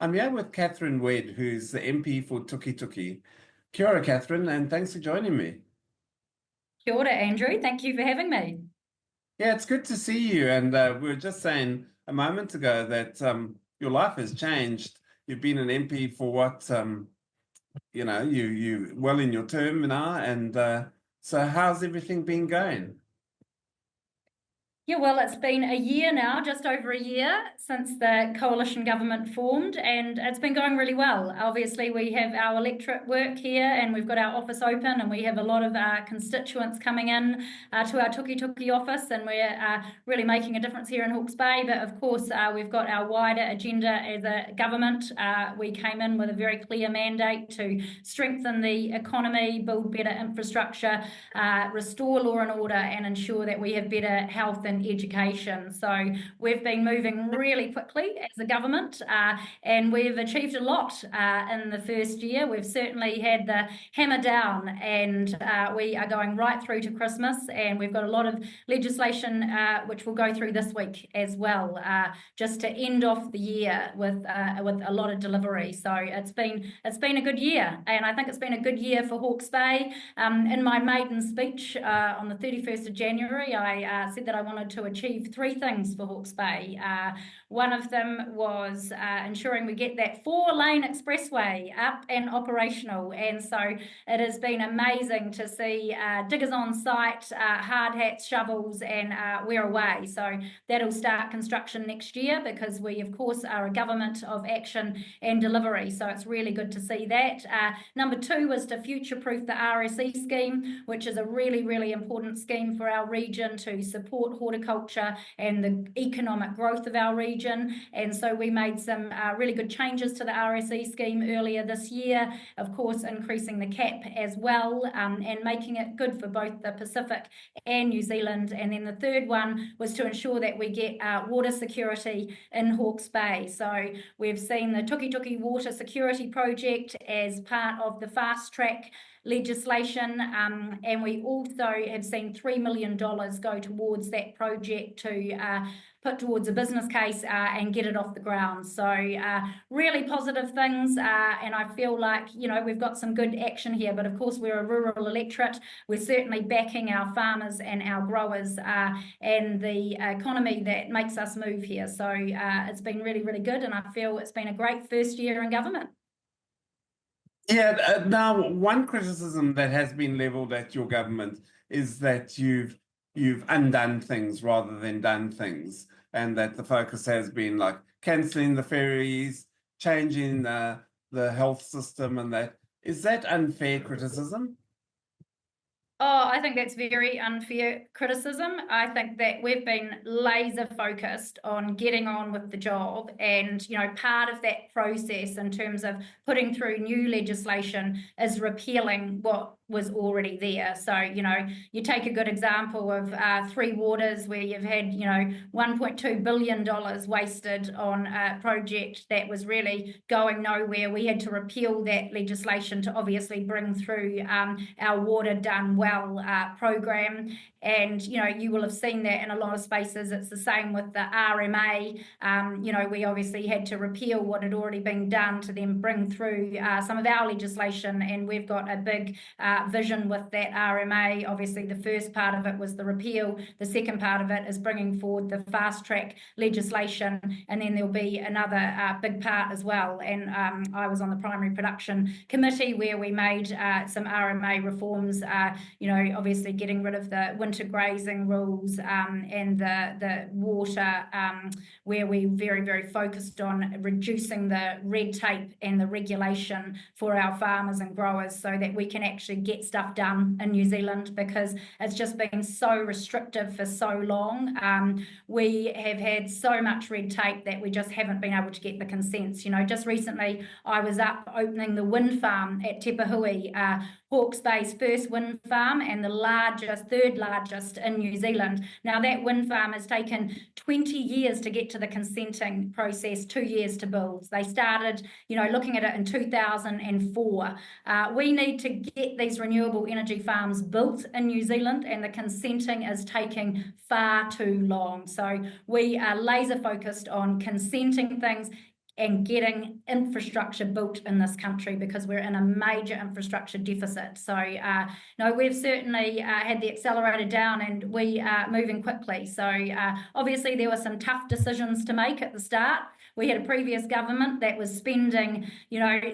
I'm here with Catherine Wedd, who's the MP for Tuki. Kia ora, Catherine, and thanks for joining me. Kia ora, Andrew. Thank you for having me. Yeah, it's good to see you. And we were just saying a moment ago that your life has changed. You've been an MP for what, you well in your term now. And so how's everything been going? Yeah, well, it's been a year now, just over a year since the coalition government formed, and it's been going really well. Obviously, we have our electorate work here, and we've got our office open, and we have a lot of constituents coming in to our Tuki office, and we're really making a difference here in Hawke's Bay. But of course, we've got our wider agenda as a government. We came in with a very clear mandate to strengthen the economy, build better infrastructure, restore law and order, and ensure that we have better health and education. So we've been moving really quickly as a government, and we've achieved a lot in the first year. We've certainly had the hammer down, and we are going right through to Christmas, and we've got a lot of legislation which we'll go through this week as well, just to end off the year with a lot of delivery. So it's been a good year, and I think it's been a good year for Hawke's Bay. In my maiden speech on the 31st of January, I said that I wanted to achieve three things for Hawke's Bay. One of them was ensuring we get that 4-lane expressway up and operational. And so it has been amazing to see diggers on site, hard hats, shovels, and we're away. So that'll start construction next year because we, of course, are a government of action and delivery. So it's really good to see that. Number two was to future-proof the RSE scheme, which is a really, really important scheme for our region to support horticulture and the economic growth of our region. And so we made some really good changes to the RSE scheme earlier this year, of course, increasing the cap as well, and making it good for both the Pacific and New Zealand. And then the third one was to ensure that we get water security in Hawke's Bay. So we've seen the Tuki Water Security Project as part of the fast track legislation, and we also have seen $3 million go towards that project to put towards a business case and get it off the ground. So really positive things, and I feel like, we've got some good action here, but of course we're a rural electorate. We're certainly backing our farmers and our growers and the economy that makes us move here. So it's been really, really good, and I feel it's been a great first year in government. Yeah, now one criticism that has been leveled at your government is that you've undone things rather than done things, and that the focus has been like cancelling the ferries, changing the health system, and that. Is that unfair criticism? Oh, I think that's very unfair criticism. I think that we've been laser focused on getting on with the job, and part of that process in terms of putting through new legislation is repealing what was already there. So you take a good example of Three Waters, where you've had $1.2 billion wasted on a project that was really going nowhere. We had to repeal that legislation to obviously bring through our Water Done Well program, and you will have seen that in a lot of spaces. It's the same with the RMA. We obviously had to repeal what had already been done to then bring through some of our legislation, and we've got a big vision with that RMA. Obviously the first part of it was the repeal, the second part of it is bringing forward the fast track legislation, and then there'll be another big part as well. And I was on the primary production committee where we made some RMA reforms, obviously getting rid of the winter grazing rules and the water, where we very, very focused on reducing the red tape and the regulation for our farmers and growers so that we can actually get stuff done in New Zealand, because it's just been so restrictive for so long. We have had so much red tape that we just haven't been able to get the consents. Just recently I was up opening the wind farm at Te Pahui, Hawke's Bay's first wind farm and the third largest in New Zealand. Now that wind farm has taken 20 years to get to the consenting process, 2 years to build. They started, looking at it in 2004. We need to get these renewable energy farms built in New Zealand, and the consenting is taking far too long. So we are laser focused on consenting things, and getting infrastructure built in this country, because we're in a major infrastructure deficit. So no, we've certainly had the accelerator down, and we are moving quickly. So obviously there were some tough decisions to make at the start. We had a previous government that was spending,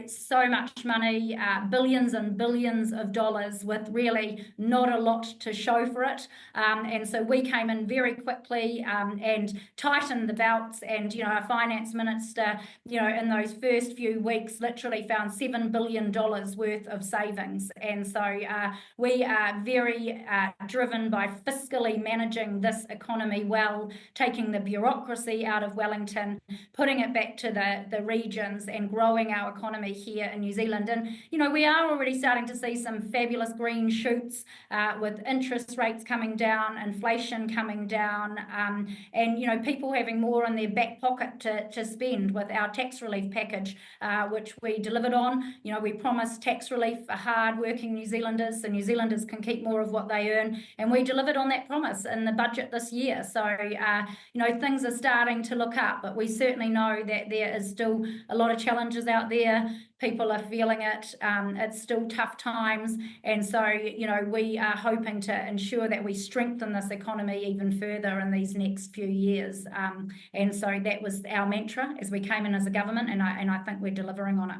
so much money, billions and billions of dollars, with really not a lot to show for it. And so we came in very quickly and tightened the belts. And, our finance minister, in those first few weeks, literally found $7 billion worth of savings. And so we are very driven by fiscally managing this economy well, taking the bureaucracy out of Wellington, putting it back to the regions, and growing our economy here in New Zealand. And, we are already starting to see some fabulous green shoots with interest rates coming down, inflation coming down, and, people having more in their back pocket to spend with our tax relief package, which we delivered on. We promised tax relief for hard-working New Zealanders, so New Zealanders can keep more of what they earn, and we delivered on that promise in the budget this year. So, things are starting to look up, but we certainly know that there is still a lot of challenges out there. People are feeling it. It's still tough times. And so, we are hoping to ensure that we strengthen this economy even further in these next few years. And so that was our mantra as we came in as a government, and I think we're delivering on it.